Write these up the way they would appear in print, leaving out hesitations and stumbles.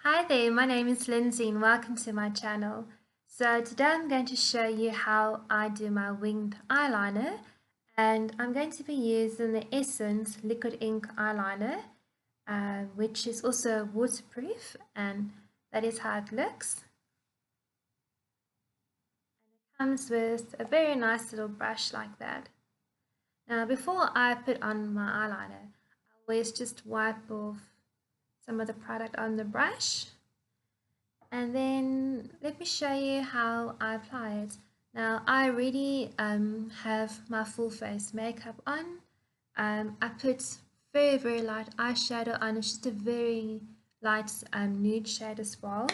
Hi there, my name is Lindsay and welcome to my channel. So today I'm going to show you how I do my winged eyeliner, and I'm going to be using the Essence Liquid Ink Eyeliner, which is also waterproof, and that is how it looks. It comes with a very nice little brush like that. Now before I put on my eyeliner, I always just wipe off some of the product on the brush. And then let me show you how I apply it. Now I already have my full face makeup on. I put very light eyeshadow on. It's just a very light nude shade as well.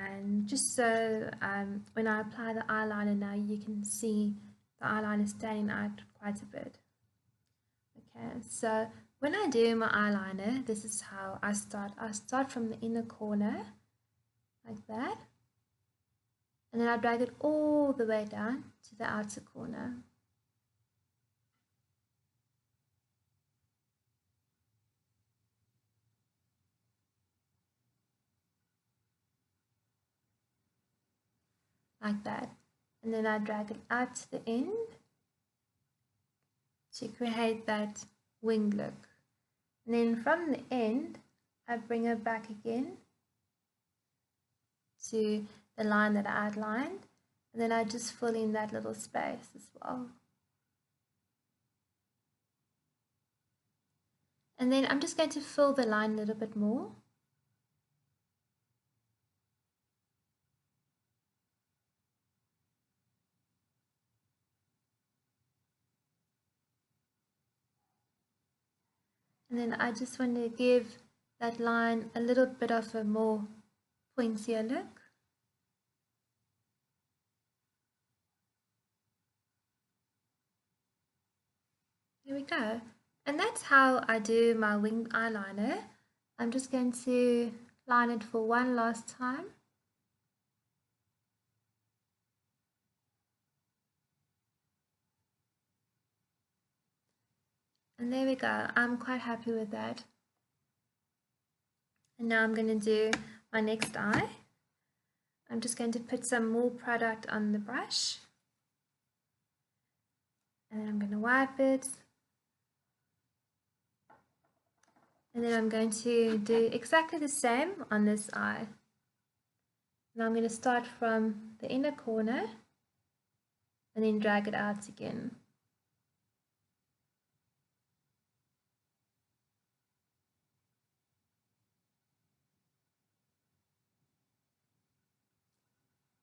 And just so when I apply the eyeliner now, you can see the eyeliner standing out quite a bit. Okay, so when I do my eyeliner, this is how I start. I start from the inner corner like that, and then I drag it all the way down to the outer corner. Like that, and then I drag it out to the end to create that wing look, and then from the end I bring it back again to the line that I outlined, and then I just fill in that little space as well. And then I'm just going to fill the line a little bit more. And then I just want to give that line a little bit of a more pointier look. There we go. And that's how I do my winged eyeliner. I'm just going to line it for one last time. And there we go. I'm quite happy with that. And now I'm going to do my next eye. I'm just going to put some more product on the brush. And then I'm going to wipe it. And then I'm going to do exactly the same on this eye. And I'm going to start from the inner corner and then drag it out again.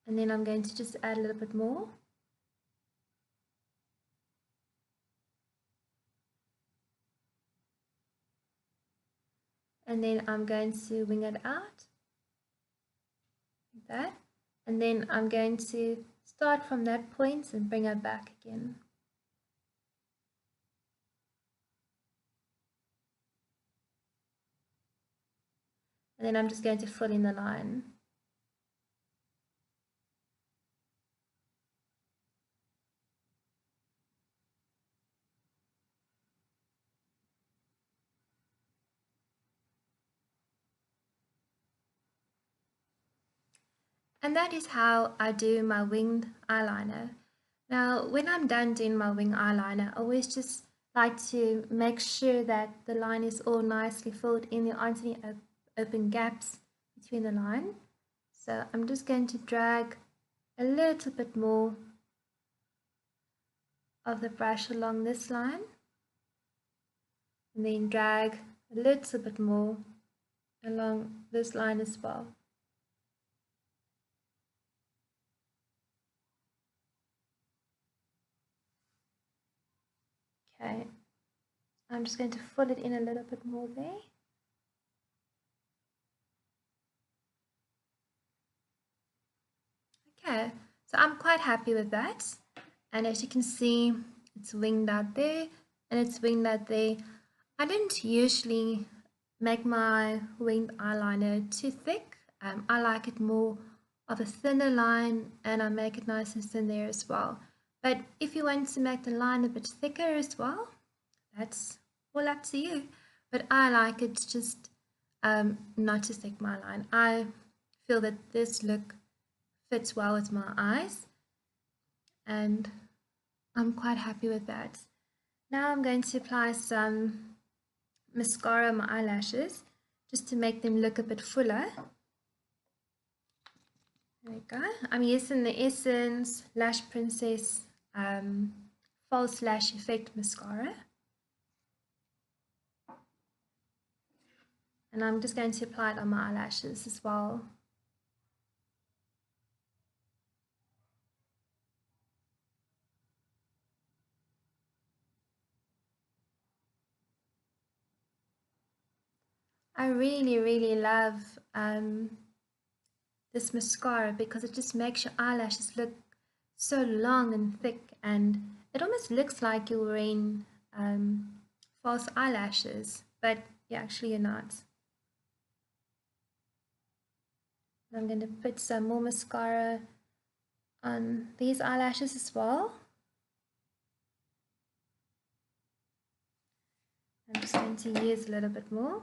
And then I'm going to just add a little bit more. And then I'm going to wing it out like that. And then I'm going to start from that point and bring it back again. And then I'm just going to fill in the line. And that is how I do my winged eyeliner. Now, when I'm done doing my winged eyeliner, I always just like to make sure that the line is all nicely filled in. There aren't any open gaps between the line. So I'm just going to drag a little bit more of the brush along this line, and then drag a little bit more along this line as well. Okay, I'm just going to fill it in a little bit more there. Okay, so I'm quite happy with that. And as you can see, it's winged out there and it's winged out there. I don't usually make my winged eyeliner too thick. I like it more of a thinner line, and I make it nice and thin there as well. But if you want to make the line a bit thicker as well, that's all up to you. But I like it just not to stick my line. I feel that this look fits well with my eyes, and I'm quite happy with that. Now I'm going to apply some mascara on my eyelashes just to make them look a bit fuller. There we go. I'm using the Essence Lash Princess False Lash Effect Mascara. And I'm just going to apply it on my eyelashes as well. I really love this mascara because it just makes your eyelashes look so long and thick, and it almost looks like you're wearing false eyelashes, but you're not. I'm going to put some more mascara on these eyelashes as well. I'm just going to use a little bit more.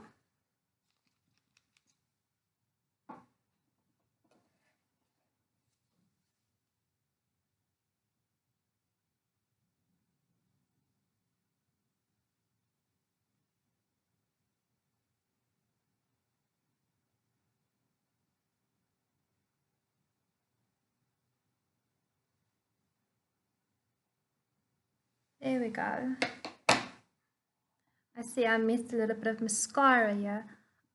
There we go. I see I missed a little bit of mascara here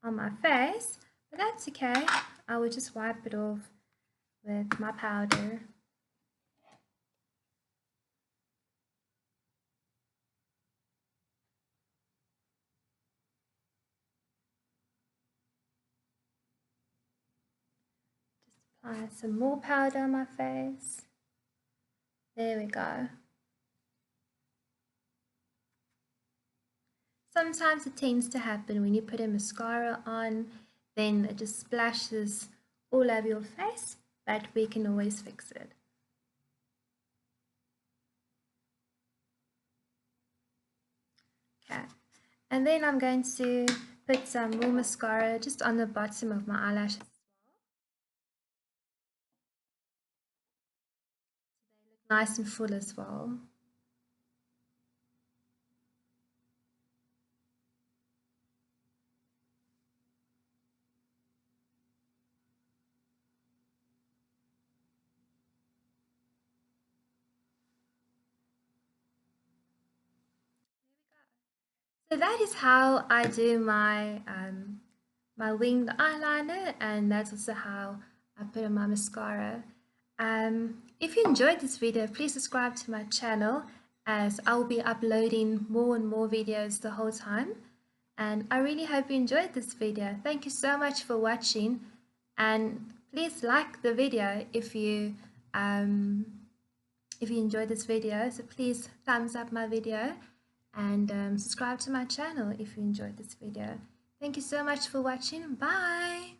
on my face, but that's okay. I will just wipe it off with my powder. Just apply some more powder on my face. There we go. Sometimes it tends to happen when you put a mascara on, then it just splashes all over your face, but we can always fix it. Okay, and then I'm going to put some more mascara just on the bottom of my eyelashes as well. So they look nice and full as well. So that is how I do my my winged eyeliner, and that's also how I put on my mascara. If you enjoyed this video, please subscribe to my channel, as I will be uploading more and more videos the whole time. And I really hope you enjoyed this video. Thank you so much for watching, and please like the video if you enjoyed this video. So please thumbs up my video, and subscribe to my channel if you enjoyed this video. Thank you so much for watching. Bye.